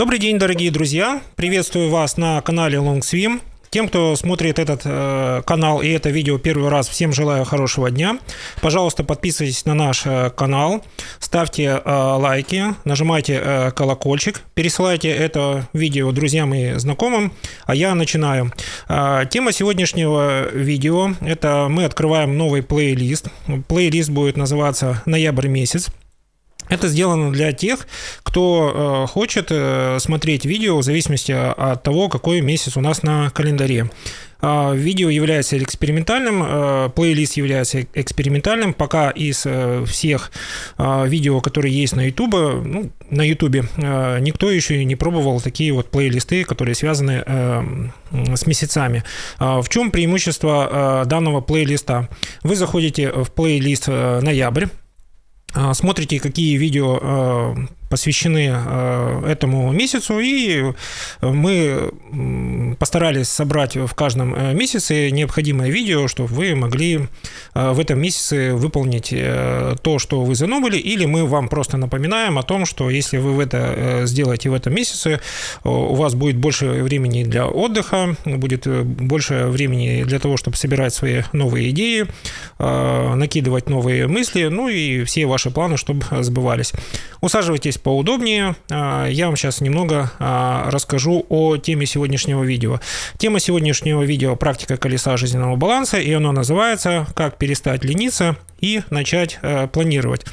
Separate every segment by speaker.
Speaker 1: Добрый день, дорогие друзья! Приветствую вас на канале LongSwim. Тем, кто смотрит этот канал и это видео первый раз, всем желаю хорошего дня. Пожалуйста, подписывайтесь на наш канал, ставьте лайки, нажимайте колокольчик, пересылайте это видео друзьям и знакомым, а я начинаю. Тема сегодняшнего видео – это мы открываем новый плейлист. Плейлист будет называться «Ноябрь месяц». Это сделано для тех, кто хочет смотреть видео в зависимости от того, какой месяц у нас на календаре. Видео является экспериментальным, плейлист является экспериментальным. Пока из всех видео, которые есть на YouTube, никто еще не пробовал такие вот плейлисты, которые связаны с месяцами. В чем преимущество данного плейлиста? Вы заходите в плейлист «Ноябрь», смотрите, какие видео посвящены этому месяцу, и мы постарались собрать в каждом месяце необходимое видео, чтобы вы могли в этом месяце выполнить то, что вы задумали, или мы вам просто напоминаем о том, что если вы это сделаете в этом месяце, у вас будет больше времени для отдыха, будет больше времени для того, чтобы собирать свои новые идеи, накидывать новые мысли, и все ваши планы, чтобы сбывались. Усаживайтесь поудобнее. Я вам сейчас немного расскажу о теме сегодняшнего видео. Тема сегодняшнего видео – практика колеса жизненного баланса, и оно называется «Как перестать лениться и начать планировать».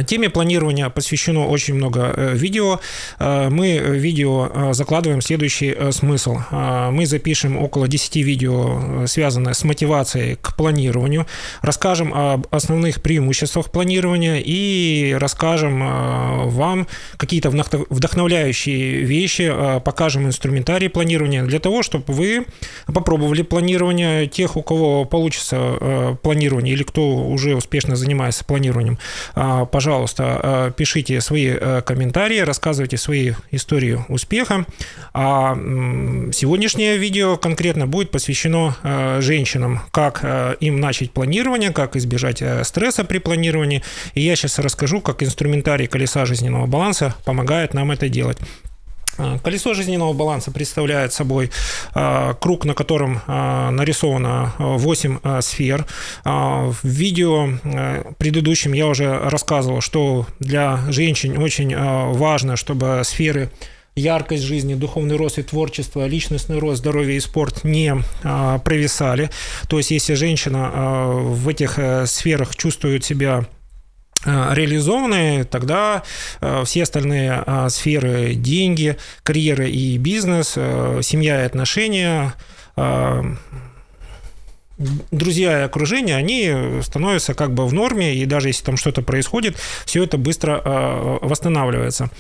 Speaker 1: Теме планирования посвящено очень много видео. Мы в видео закладываем следующий смысл. Мы запишем около 10 видео, связанных с мотивацией к планированию, расскажем об основных преимуществах планирования и расскажем вам какие-то вдохновляющие вещи, покажем инструментарий планирования для того, чтобы вы попробовали планирование. Тех, у кого получится планирование или кто уже успешно занимается планированием, пожалуйста, пишите свои комментарии, рассказывайте свои истории успеха. А сегодняшнее видео конкретно будет посвящено женщинам, как им начать планирование, как избежать стресса при планировании. И я сейчас расскажу, как инструментарий колеса жизненного баланса помогает нам это делать. Колесо жизненного баланса представляет собой круг, на котором нарисовано 8 сфер. В видео предыдущем я уже рассказывал, что для женщин очень важно, чтобы сферы яркость жизни, духовный рост и творчество, личностный рост, здоровье и спорт не провисали. То есть, если женщина в этих сферах чувствует себя реализованные, тогда все остальные сферы – деньги, карьера и бизнес, семья и отношения, друзья и окружение, они становятся как бы в норме, и даже если там что-то происходит, все это быстро восстанавливается.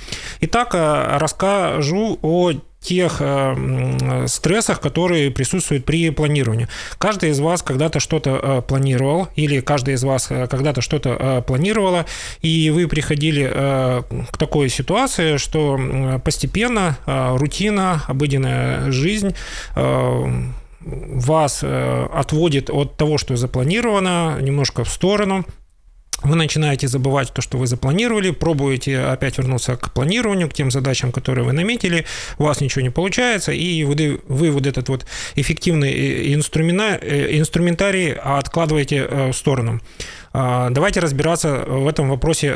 Speaker 1: Итак, расскажу о тех стрессах, которые присутствуют при планировании. Каждый из вас когда-то что-то планировал, или каждый из вас когда-то что-то планировала, и вы приходили к такой ситуации, что постепенно рутина, обыденная жизнь вас отводит от того, что запланировано, немножко в сторону. Вы начинаете забывать то, что вы запланировали, пробуете опять вернуться к планированию, к тем задачам, которые вы наметили, у вас ничего не получается, и вы вот этот вот эффективный инструментарий откладываете в сторону. Давайте разбираться в этом вопросе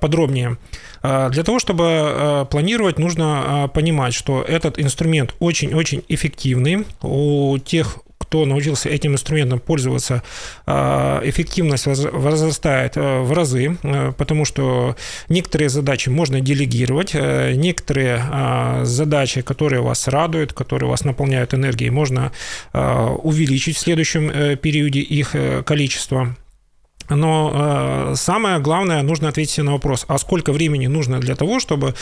Speaker 1: подробнее. Для того, чтобы планировать, нужно понимать, что этот инструмент очень-очень эффективный. У тех, кто научился этим инструментом пользоваться, эффективность возрастает в разы, потому что некоторые задачи можно делегировать, некоторые задачи, которые вас радуют, которые вас наполняют энергией, можно увеличить в следующем периоде их количество. Но самое главное, нужно ответить на вопрос, а сколько времени нужно для того, чтобы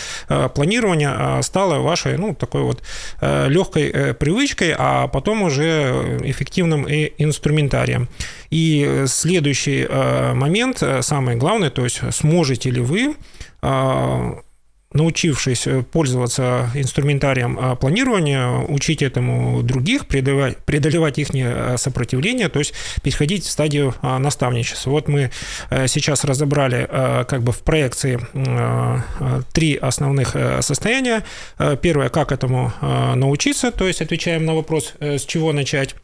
Speaker 1: планирование стало вашей, такой вот легкой привычкой, а потом уже эффективным инструментарием. И следующий момент, самый главный, то есть сможете ли вы научившись пользоваться инструментарием планирования, учить этому других, преодолевать их сопротивление, то есть переходить в стадию наставничества. Вот мы сейчас разобрали как бы в проекции 3 основных состояния. Первое, как этому научиться, то есть отвечаем на вопрос, с чего начать.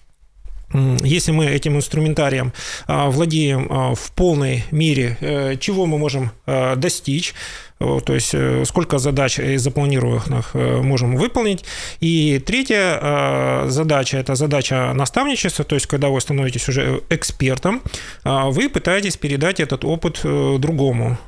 Speaker 1: Если мы этим инструментарием владеем в полной мере, чего мы можем достичь, то есть сколько задач из запланированных можем выполнить. И третья задача – это задача наставничества, то есть когда вы становитесь уже экспертом, вы пытаетесь передать этот опыт другому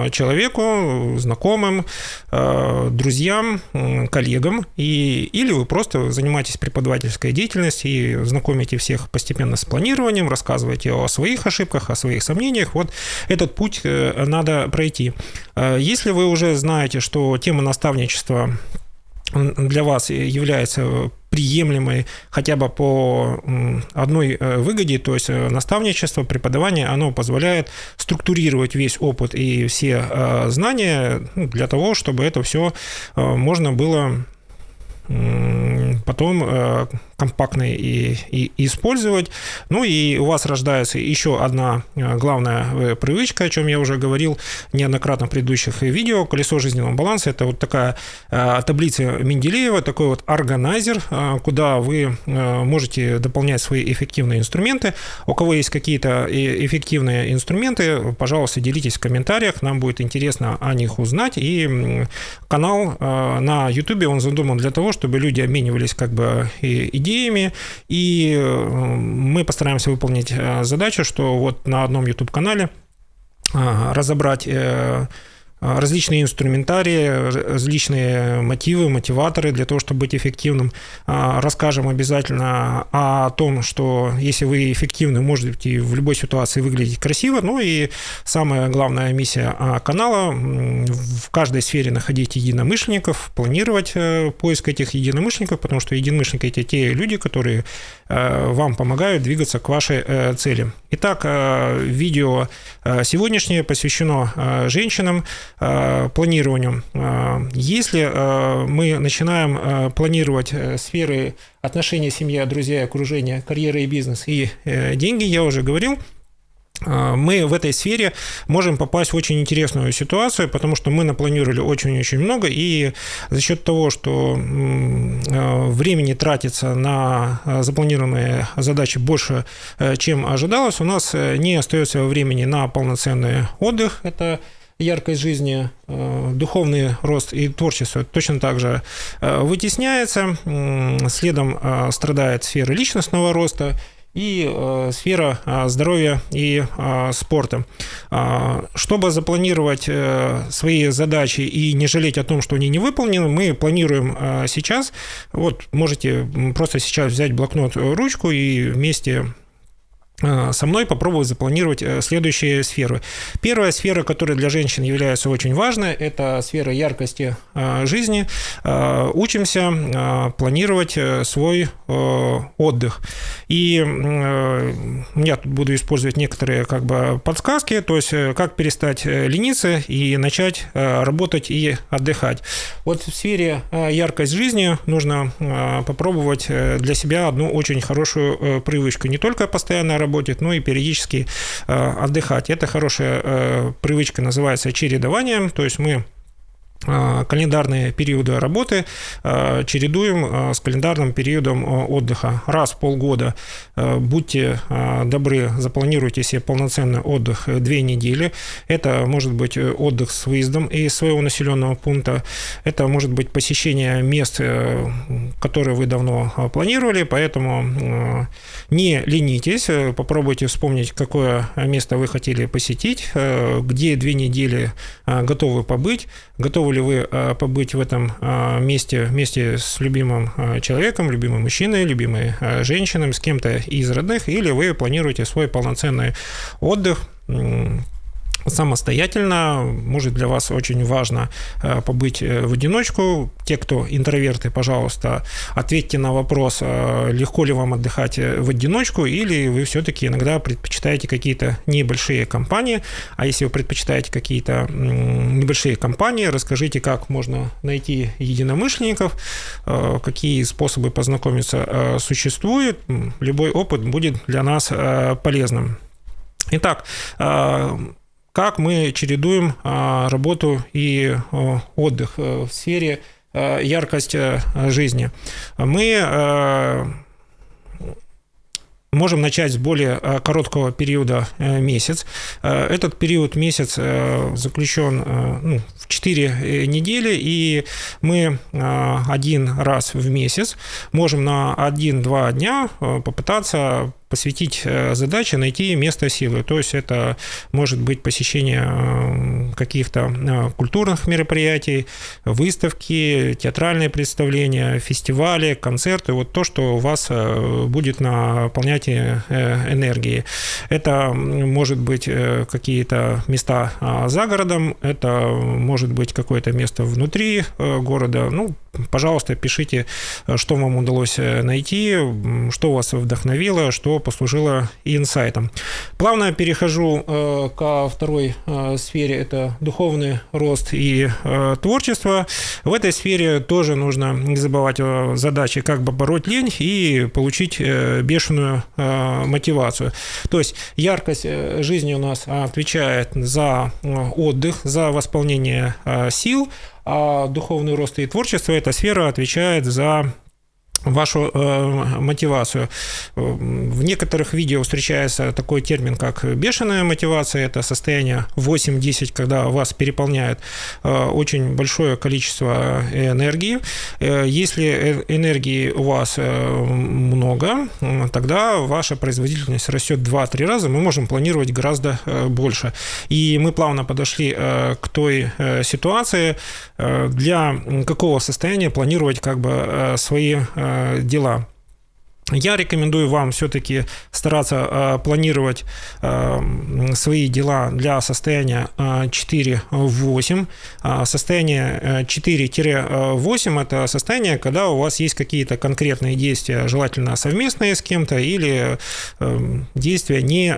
Speaker 1: человеку, знакомым, друзьям, коллегам, или вы просто занимаетесь преподавательской деятельностью и знакомите всех постепенно с планированием, рассказываете о своих ошибках, о своих сомнениях. Вот этот путь надо пройти. Если вы уже знаете, что тема наставничества для вас является приемлемой хотя бы по одной выгоде, то есть наставничество, преподавание, оно позволяет структурировать весь опыт и все знания для того, чтобы это все можно было потом компактно и использовать. Ну и у вас рождается еще одна главная привычка, о чем я уже говорил неоднократно в предыдущих видео. Колесо жизненного баланса – это вот такая таблица Менделеева, такой вот органайзер, куда вы можете дополнять свои эффективные инструменты. У кого есть какие-то эффективные инструменты, пожалуйста, делитесь в комментариях, нам будет интересно о них узнать. И канал на YouTube, он задуман для того, чтобы люди обменивались как бы идеями, и мы постараемся выполнить задачу, что вот на одном YouTube-канале разобрать различные инструментарии, различные мотивы, мотиваторы для того, чтобы быть эффективным. Расскажем обязательно о том, что если вы эффективны, можете в любой ситуации выглядеть красиво. Ну и самая главная миссия канала – в каждой сфере находить единомышленников, планировать поиск этих единомышленников, потому что единомышленники – это те люди, которые вам помогают двигаться к вашей цели. Итак, видео сегодняшнее посвящено женщинам, планированию. Если мы начинаем планировать сферы отношения, семья, друзья, окружение, карьера и бизнес и деньги, я уже говорил, мы в этой сфере можем попасть в очень интересную ситуацию, потому что мы напланировали очень-очень много, и за счет того, что времени тратится на запланированные задачи больше, чем ожидалось, у нас не остается времени на полноценный отдых. Это яркость жизни, духовный рост и творчество точно так же вытесняется. Следом страдает сфера личностного роста и сфера здоровья и спорта. Чтобы запланировать свои задачи и не жалеть о том, что они не выполнены, мы планируем сейчас. Вот можете просто сейчас взять блокнот, ручку и вместе со мной попробовать запланировать следующие сферы. Первая сфера, которая для женщин является очень важной, это сфера яркости жизни. Учимся планировать свой отдых. И я тут буду использовать некоторые как бы подсказки, то есть как перестать лениться и начать работать и отдыхать. Вот в сфере яркость жизни нужно попробовать для себя одну очень хорошую привычку. Не только постоянно работать, но и периодически отдыхать. Это хорошая привычка, называется чередованием, то есть мы календарные периоды работы чередуем с календарным периодом отдыха. Раз в полгода будьте добры, запланируйте себе полноценный отдых 2 недели. Это может быть отдых с выездом из своего населенного пункта. Это может быть посещение мест, которые вы давно планировали, поэтому не ленитесь, попробуйте вспомнить, какое место вы хотели посетить, где 2 недели готовы побыть, готовы ли вы побыть в этом месте вместе с любимым человеком, любимым мужчиной, любимой женщиной, с кем-то из родных, или вы планируете свой полноценный отдых. самостоятельно. Может, для вас очень важно побыть в одиночку. Те, кто интроверты, пожалуйста, ответьте на вопрос, легко ли вам отдыхать в одиночку, или вы все-таки иногда предпочитаете какие-то небольшие компании. А если вы предпочитаете какие-то небольшие компании, расскажите, как можно найти единомышленников, какие способы познакомиться существуют. Любой опыт будет для нас полезным. Итак, как мы чередуем работу и отдых в сфере яркость жизни? Мы можем начать с более короткого периода месяц. Этот период месяц заключен в 4 недели, и мы один раз в месяц можем на 1-2 дня попытаться посвятить задаче найти место силы. То есть это может быть посещение каких-то культурных мероприятий, выставки, театральные представления, фестивали, концерты. Вот то, что вас будет наполнять энергией. Это может быть какие-то места за городом, это может быть какое-то место внутри города. Пожалуйста, пишите, что вам удалось найти, что вас вдохновило, что послужило инсайтом. Плавно перехожу ко второй сфере, это духовный рост и творчество. В этой сфере тоже нужно не забывать о задаче, как бы побороть лень и получить бешеную мотивацию. То есть яркость жизни у нас отвечает за отдых, за восполнение сил, а духовный рост и творчество, эта сфера отвечает за вашу мотивацию. В некоторых видео встречается такой термин, как бешеная мотивация. Это состояние 8-10, когда вас переполняет очень большое количество энергии. Если энергии у вас много, тогда ваша производительность растет 2-3 раза. Мы можем планировать гораздо больше. И мы плавно подошли к той ситуации, для какого состояния планировать свои дела. Я рекомендую вам все-таки стараться планировать свои дела для состояния 4-8. Состояние 4-8 – это состояние, когда у вас есть какие-то конкретные действия, желательно совместные с кем-то, или действия не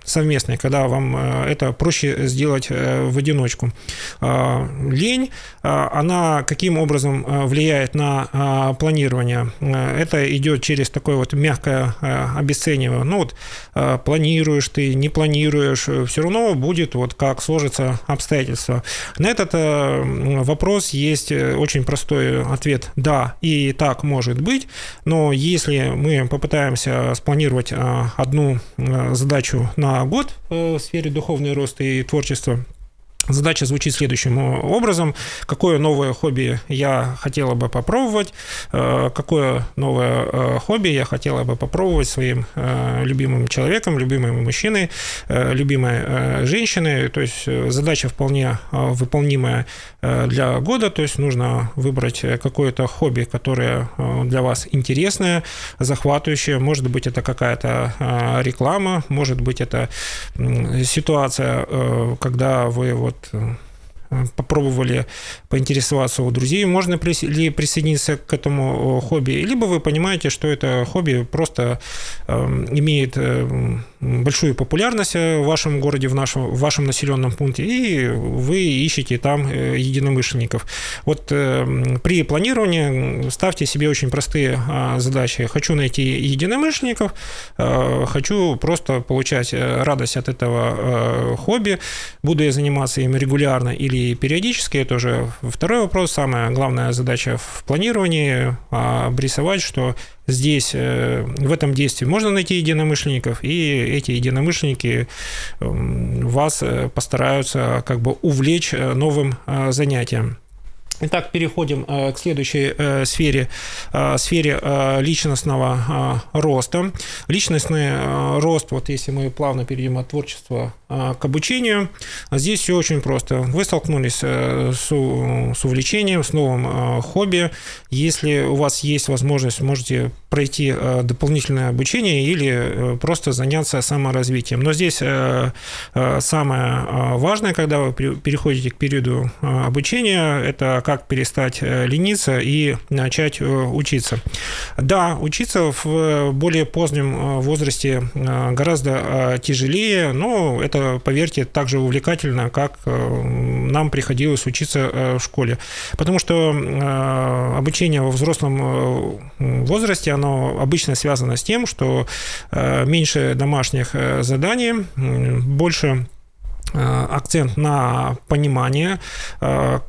Speaker 1: совместные, когда вам это проще сделать в одиночку. Лень, она каким образом влияет на планирование? Это идет через такое мягкое обесценивание. Планируешь ты, не планируешь, все равно будет как сложатся обстоятельства. На этот вопрос есть очень простой ответ: да, и так может быть, но если мы попытаемся спланировать одну задачу на год в сфере духовного роста и творчества, задача звучит следующим образом: какое новое хобби я хотела бы попробовать, какое новое хобби я хотела бы попробовать своим любимым человеком, любимым мужчиной, любимой женщиной. То есть задача вполне выполнимая для года, то есть нужно выбрать какое-то хобби, которое для вас интересное, захватывающее. Может быть, это какая-то реклама, может быть, это ситуация, когда вы попробовали поинтересоваться у друзей, можно ли присоединиться к этому хобби, либо вы понимаете, что это хобби просто имеет большую популярность в вашем городе, в вашем населенном пункте, и вы ищете там единомышленников. При планировании ставьте себе очень простые задачи. Хочу найти единомышленников, хочу просто получать радость от этого хобби, буду я заниматься им регулярно или периодически, это уже второй вопрос. Самая главная задача в планировании – обрисовать, что здесь, в этом действии можно найти единомышленников, и эти единомышленники вас постараются увлечь новым занятием. Итак, переходим к следующей сфере личностного роста. Личностный рост, если мы плавно перейдем от творчества к обучению, здесь все очень просто. Вы столкнулись с увлечением, с новым хобби. Если у вас есть возможность, можете пройти дополнительное обучение или просто заняться саморазвитием. Но здесь самое важное, когда вы переходите к периоду обучения, это как перестать лениться и начать учиться. Да, учиться в более позднем возрасте гораздо тяжелее, но это, поверьте, так же увлекательно, как нам приходилось учиться в школе. Потому что обучение во взрослом возрасте, оно обычно связано с тем, что меньше домашних заданий, больше акцент на понимание, то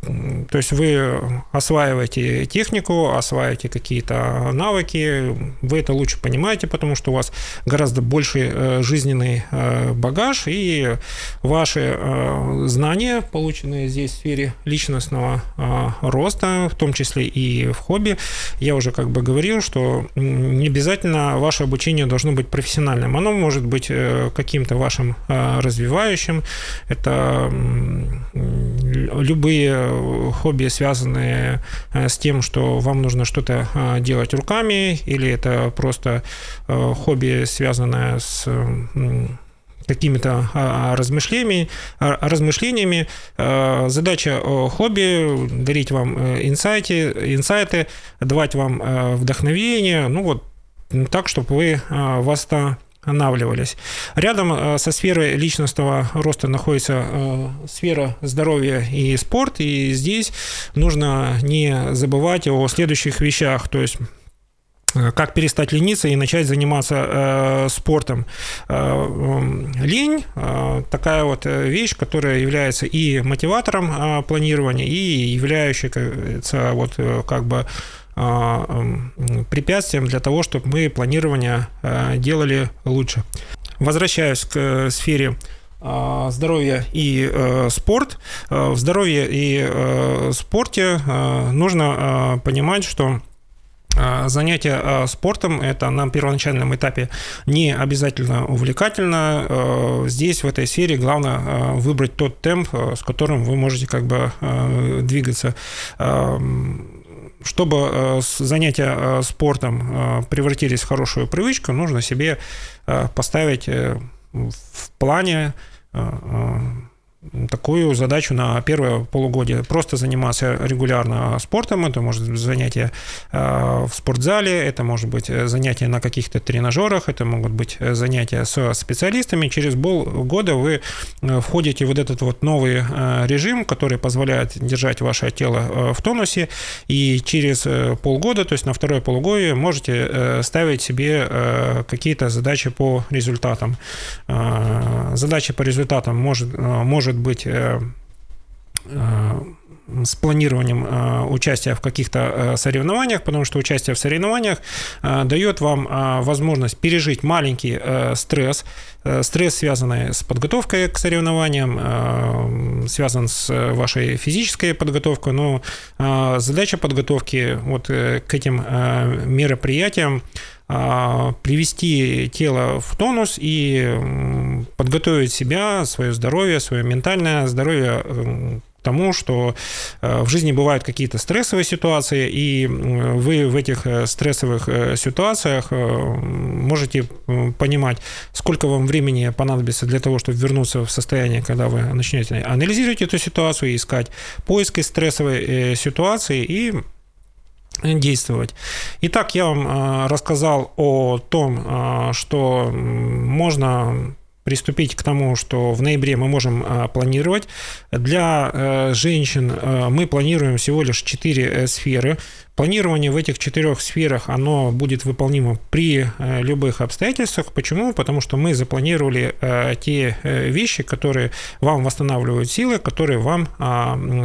Speaker 1: есть вы осваиваете технику, осваиваете какие-то навыки, вы это лучше понимаете, потому что у вас гораздо больше жизненный багаж, и ваши знания, полученные здесь в сфере личностного роста, в том числе и в хобби, я уже как бы говорил, что не обязательно ваше обучение должно быть профессиональным, оно может быть каким-то вашим развивающим. Это любые хобби, связанные с тем, что вам нужно что-то делать руками, или это просто хобби, связанное с какими-то размышлениями. Задача хобби – дарить вам инсайты, давать вам вдохновение, так, чтобы вы восстанавливались. Рядом со сферой личностного роста находится сфера здоровья и спорт, и здесь нужно не забывать о следующих вещах, то есть как перестать лениться и начать заниматься спортом. Лень – такая вот вещь, которая является и мотиватором планирования, и являющаяся вот как бы препятствием для того, чтобы мы планирование делали лучше. Возвращаюсь к сфере здоровье и спорт. В здоровье и спорте нужно понимать, что занятие спортом – это на первоначальном этапе не обязательно увлекательно. Здесь, в этой сфере, главное выбрать тот темп, с которым вы можете как бы двигаться. Чтобы занятия спортом превратились в хорошую привычку, нужно себе поставить в плане такую задачу на первое полугодие. Просто заниматься регулярно спортом. Это может быть занятие в спортзале, это может быть занятие на каких-то тренажерах, это могут быть занятия со специалистами. Через полгода вы входите в вот этот вот новый режим, который позволяет держать ваше тело в тонусе, и через полгода, то есть на второе полугодие, можете ставить себе какие-то задачи по результатам. Задача по результатам может быть с планированием участия в каких-то соревнованиях, потому что участие в соревнованиях дает вам возможность пережить маленький стресс, связанный с подготовкой к соревнованиям, связан с вашей физической подготовкой, но задача подготовки вот к этим мероприятиям привести тело в тонус и подготовить себя, свое здоровье, свое ментальное здоровье к тому, что в жизни бывают какие-то стрессовые ситуации, и вы в этих стрессовых ситуациях можете понимать, сколько вам времени понадобится для того, чтобы вернуться в состояние, когда вы начнете анализировать эту ситуацию, искать поиск из стрессовой ситуации и действовать. Итак, я вам рассказал о том, что можно приступить к тому, что в ноябре мы можем планировать. Для женщин мы планируем всего лишь 4 сферы. Планирование в этих 4 сферах, оно будет выполнимо при любых обстоятельствах. Почему? Потому что мы запланировали те вещи, которые вам восстанавливают силы, которые вам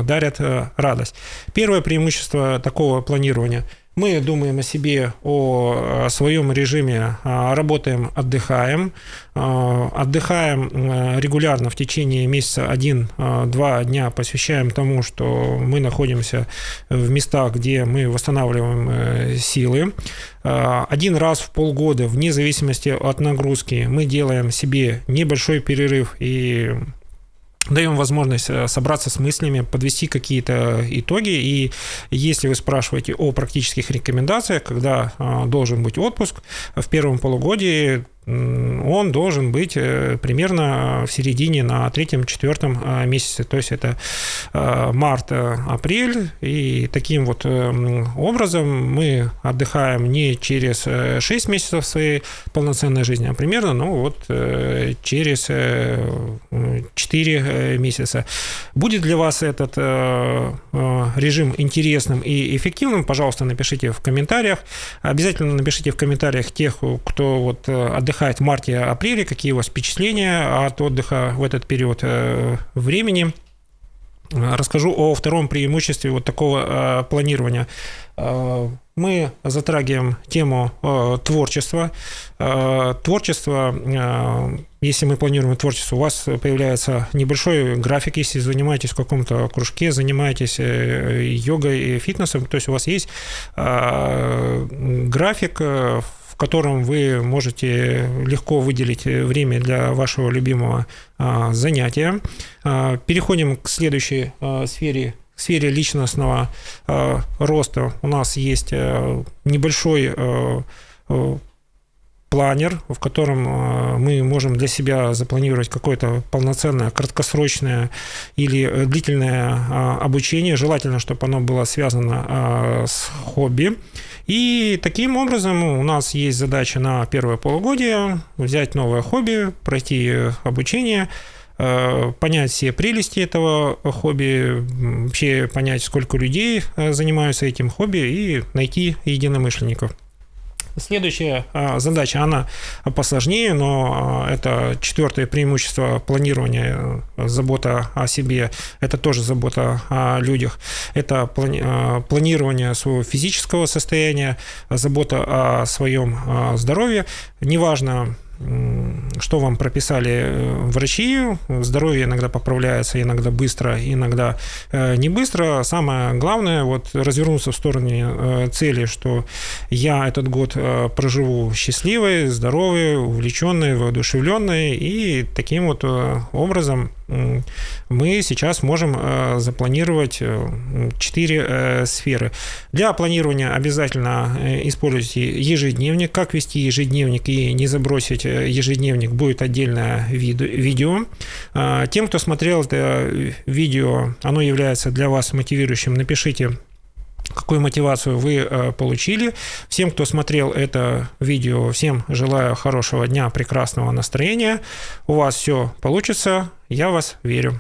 Speaker 1: дарят радость. Первое преимущество такого планирования – мы думаем о себе, о своем режиме, работаем, отдыхаем. Отдыхаем регулярно в течение месяца 1-2 дня, посвящаем тому, что мы находимся в местах, где мы восстанавливаем силы. 1 раз в полгода, вне зависимости от нагрузки, мы делаем себе небольшой перерыв и даем возможность собраться с мыслями, подвести какие-то итоги. И если вы спрашиваете о практических рекомендациях, когда должен быть отпуск, в первом полугодии он должен быть примерно в середине, на 3-4 месяце. То есть это март-апрель. И таким вот образом мы отдыхаем не через 6 месяцев своей полноценной жизни, а примерно через 4 месяца. Будет для вас этот режим интересным и эффективным? Пожалуйста, напишите в комментариях. Обязательно напишите в комментариях тех, кто отдыхает в марте-апреле, какие у вас впечатления от отдыха в этот период времени. Расскажу о втором преимуществе такого планирования. Мы затрагиваем тему творчества. Творчество, если мы планируем творчество, у вас появляется небольшой график, если занимаетесь в каком-то кружке, занимаетесь йогой и фитнесом, то есть у вас есть график, в котором вы можете легко выделить время для вашего любимого занятия. Переходим к следующей сфере. В сфере личностного роста у нас есть небольшой планер, в котором мы можем для себя запланировать какое-то полноценное, краткосрочное или длительное обучение. Желательно, чтобы оно было связано с хобби. И таким образом у нас есть задача на первое полугодие взять новое хобби, пройти обучение, понять все прелести этого хобби, вообще понять, сколько людей занимаются этим хобби и найти единомышленников. Следующая задача, она посложнее, но это 4-е преимущество планирования, забота о себе, это тоже забота о людях. Это планирование своего физического состояния, забота о своем здоровье. Неважно, что вам прописали врачи, здоровье иногда поправляется, иногда быстро, иногда не быстро. Самое главное развернуться в сторону цели, что я этот год проживу счастливой, здоровой, увлеченной, воодушевленной, и таким образом мы сейчас можем запланировать 4 сферы. Для планирования обязательно используйте ежедневник. Как вести ежедневник и не забросить ежедневник, будет отдельное видео. Тем, кто смотрел это видео, оно является для вас мотивирующим, напишите, какую мотивацию вы получили. Всем, кто смотрел это видео, всем желаю хорошего дня, прекрасного настроения. У вас все получится, я в вас верю.